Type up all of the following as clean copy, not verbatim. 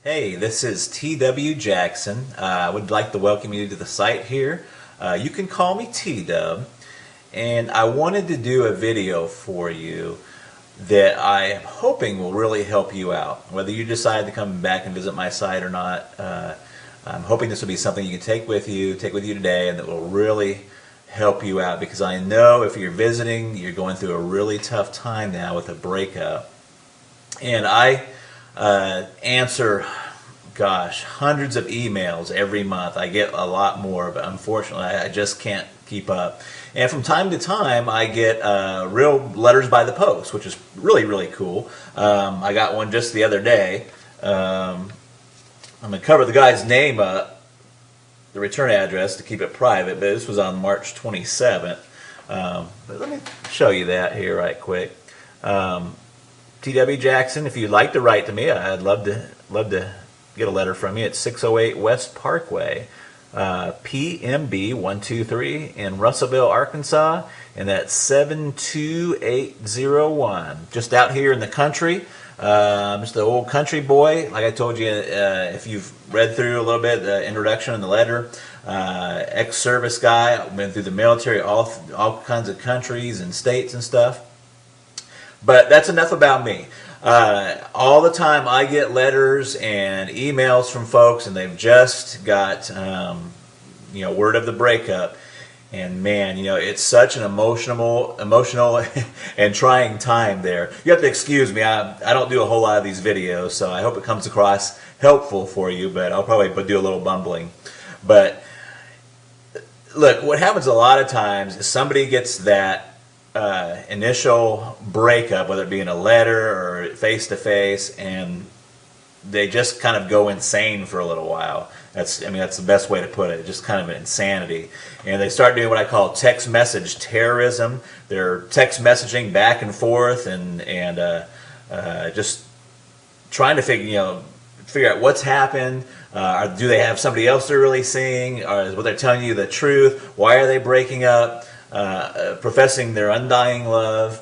Hey, this is T.W. Jackson. I would like to welcome you to the site here. You can call me T-Dub, and I wanted to do a video for you that I am hoping will really help you out. Whether you decide to come back and visit my site or not, I'm hoping this will be something you can take with you today, and that will really help you out, because I know if you're visiting, you're going through a really tough time now with a breakup. And I answer, hundreds of emails every month. I get a lot more, but unfortunately I just can't keep up. And from time to time I get real letters by the post, which is really cool. I got one just the other day. I'm going to cover the guy's name up, the return address, to keep it private, but this was on March 27th. But let me show you that here right quick. T.W. Jackson, if you'd like to write to me, I'd love to get a letter from you. It's 608 West Parkway, PMB 123 in Russellville, Arkansas, and that's 72801. Just out here in the country. Just an old country boy. Like I told you, if you've read through a little bit the introduction and the letter, ex-service guy, went through the military, all kinds of countries and states and stuff. But that's enough about me. All the time I get letters and emails from folks, and they've just got word of the breakup. And man, it's such an emotional and trying time there. You have to excuse me. I don't do a whole lot of these videos, so I hope it comes across helpful for you, but I'll probably do a little bumbling. But look, what happens a lot of times is somebody gets that initial breakup, whether it be in a letter or face-to-face, and they just kind of go insane for a little while. That's the best way to put it. Just kind of an insanity. And they start doing what I call text message terrorism. They're text messaging back and forth and just trying to figure out what's happened. Do they have somebody else they're really seeing? Or is what they're telling you the truth? Why are they breaking up? Professing their undying love.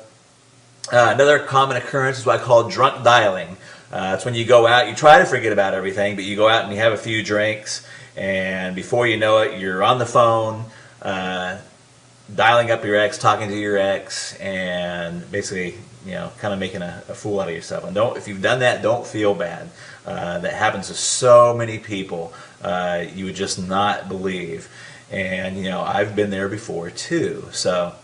Another common occurrence is what I call drunk dialing. It's when you go out, you try to forget about everything, but you go out and you have a few drinks, and before you know it, you're on the phone, dialing up your ex, talking to your ex, and basically, kind of making a fool out of yourself. And if you've done that, don't feel bad. That happens to so many people. You would just not believe. And I've been there before too. So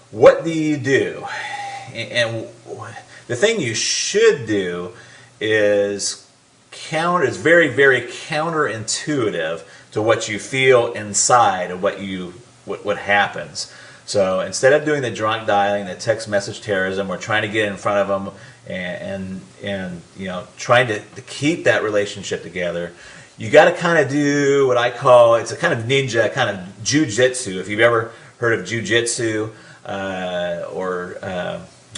what do you do? And the thing you should do is very counterintuitive to what you feel inside of what happens. So instead of doing the drunk dialing, the text message terrorism, we're trying to get in front of them and trying to keep that relationship together. You got to kind of do what I call, it's a kind of ninja, kind of jujitsu. If you've ever heard of jujitsu or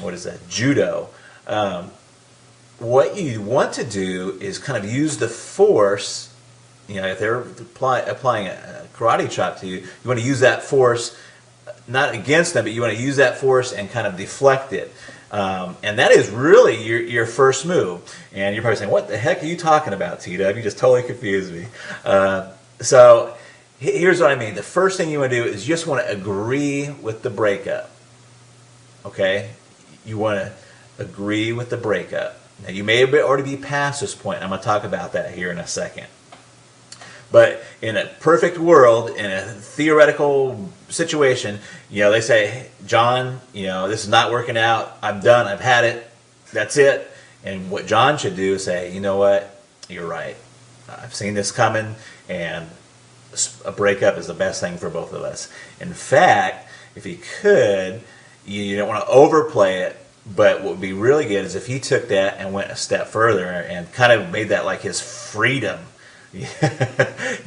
what is that, judo. What you want to do is kind of use the force. If they're applying a karate chop to you, you want to use that force, not against them, but you want to use that force and kind of deflect it. And that is really your first move. And you're probably saying, what the heck are you talking about, T-Dub? You just totally confused me. So here's what I mean. The first thing you want to do is you just want to agree with the breakup. Okay? You want to agree with the breakup. Now, you may already be past this point. I'm going to talk about that here in a second. But in a perfect world, in a theoretical situation, they say, John, this is not working out. I'm done. I've had it. That's it. And what John should do is say, you know what? You're right. I've seen this coming, and a breakup is the best thing for both of us. In fact, if he could, you don't want to overplay it, but what would be really good is if he took that and went a step further and kind of made that like his freedom.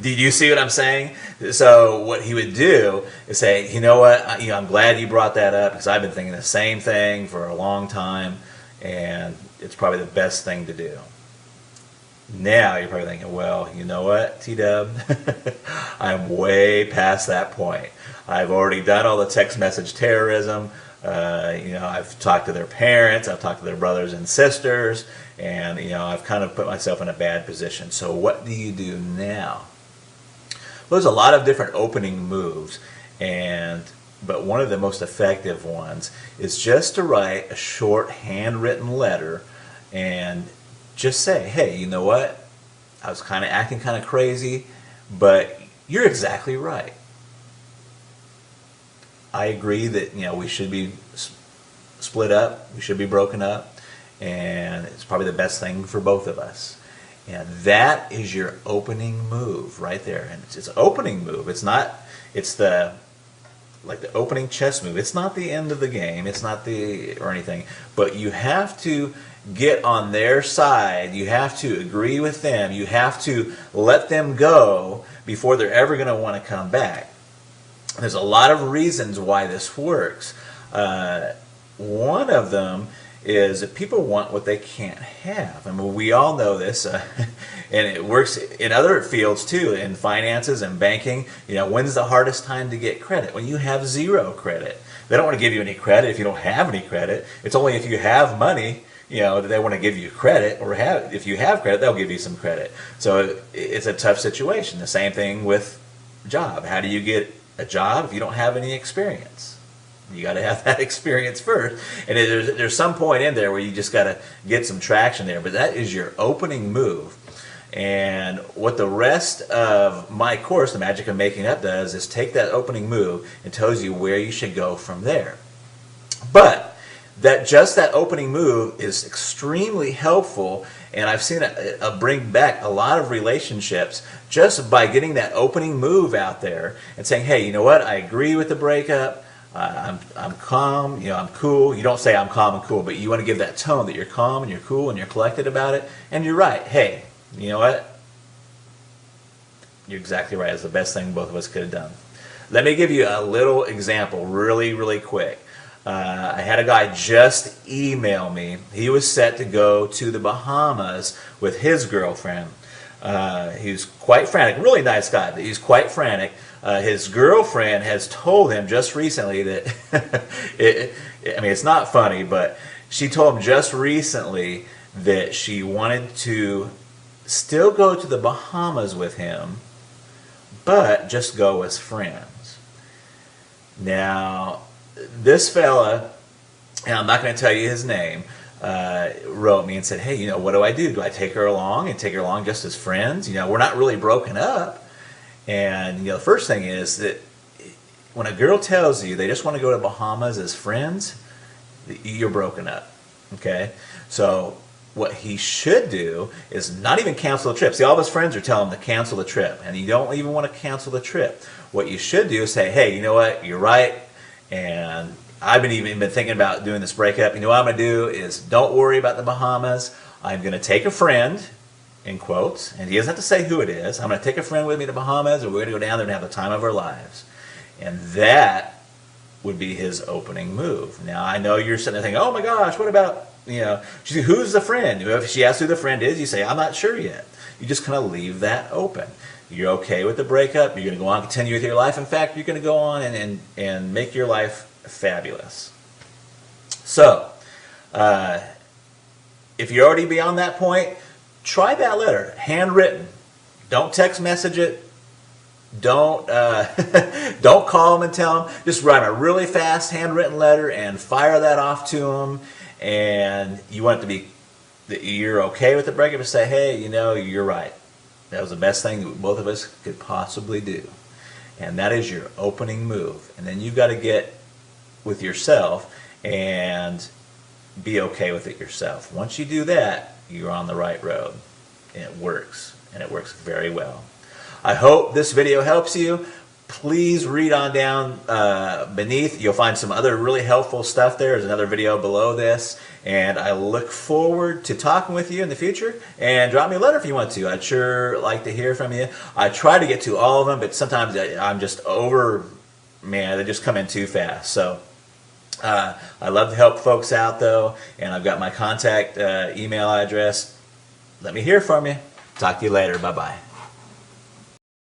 Did you see what I'm saying? So what he would do is say, you know what, I'm glad you brought that up, because I've been thinking the same thing for a long time, and it's probably the best thing to do. Now you're probably thinking, well, you know what, T-Dub? I'm way past that point. I've already done all the text message terrorism. I've talked to their parents, I've talked to their brothers and sisters, and I've kind of put myself in a bad position. So what do you do now? Well, there's a lot of different opening moves, but one of the most effective ones is just to write a short handwritten letter and just say, hey, you know what? I was kind of acting kind of crazy, but you're exactly right. I agree that we should be split up, we should be broken up, and it's probably the best thing for both of us. And that is your opening move right there. And it's an opening move. It's the opening chess move. It's not the end of the game. It's not or anything. But you have to get on their side. You have to agree with them. You have to let them go before they're ever going to want to come back. There's a lot of reasons why this works. One of them is that people want what they can't have. I mean, we all know this, and it works in other fields too, in finances and banking. When's the hardest time to get credit? When you have zero credit. They don't want to give you any credit if you don't have any credit. It's only if you have money, that they want to give you credit, or if you have credit, they'll give you some credit. So it's a tough situation. The same thing with job. How do you get a job if you don't have any experience? You got to have that experience first, and there's some point in there where you just got to get some traction there. But that is your opening move, and what the rest of my course, The Magic of Making Up, does is take that opening move and tells you where you should go from there. But that opening move is extremely helpful, and I've seen it bring back a lot of relationships just by getting that opening move out there and saying, hey, you know what, I agree with the breakup. I'm calm, I'm cool. You don't say I'm calm and cool, but you want to give that tone that you're calm and you're cool and you're collected about it. And you're right. Hey, you know what? You're exactly right. It's the best thing both of us could have done. Let me give you a little example really, really quick. I had a guy just email me. He was set to go to the Bahamas with his girlfriend. He's quite frantic. Really nice guy, but he's quite frantic. His girlfriend has told him just recently that, it's not funny, but she told him just recently that she wanted to still go to the Bahamas with him, but just go as friends. Now, this fella, and I'm not going to tell you his name, wrote me and said, hey, what do I do? Do I take her along and take her along just as friends? We're not really broken up. And the first thing is that when a girl tells you they just want to go to Bahamas as friends, you're broken up. Okay? So what he should do is not even cancel the trip. See, all of his friends are telling him to cancel the trip, and you don't even want to cancel the trip. What you should do is say, hey, you know what? You're right, and I've even been thinking about doing this breakup. What I'm going to do is don't worry about the Bahamas. I'm going to take a friend, in quotes, and he doesn't have to say who it is. I'm going to take a friend with me to the Bahamas, and we're going to go down there and have the time of our lives. And that would be his opening move. Now, I know you're sitting there thinking, oh my gosh, what about, who's the friend? If she asks who the friend is, you say, I'm not sure yet. You just kind of leave that open. You're okay with the breakup. You're going to go on and continue with your life. In fact, you're going to go on and make your life fabulous. So, if you're already beyond that point, try that letter, handwritten. Don't text message it. Don't don't call them and tell them. Just write a really fast handwritten letter and fire that off to them. And you want it to be that you're okay with the breakup, and say, hey, you're right. That was the best thing that both of us could possibly do. And that is your opening move. And then you've got to get with yourself and be okay with it yourself. Once you do that, you're on the right road. And it works. And it works very well. I hope this video helps you. Please read on down beneath. You'll find some other really helpful stuff there. There's another video below this. And I look forward to talking with you in the future. And drop me a letter if you want to. I'd sure like to hear from you. I try to get to all of them, but sometimes I'm just they just come in too fast. So I love to help folks out, though. And I've got my contact email address. Let me hear from you. Talk to you later. Bye-bye.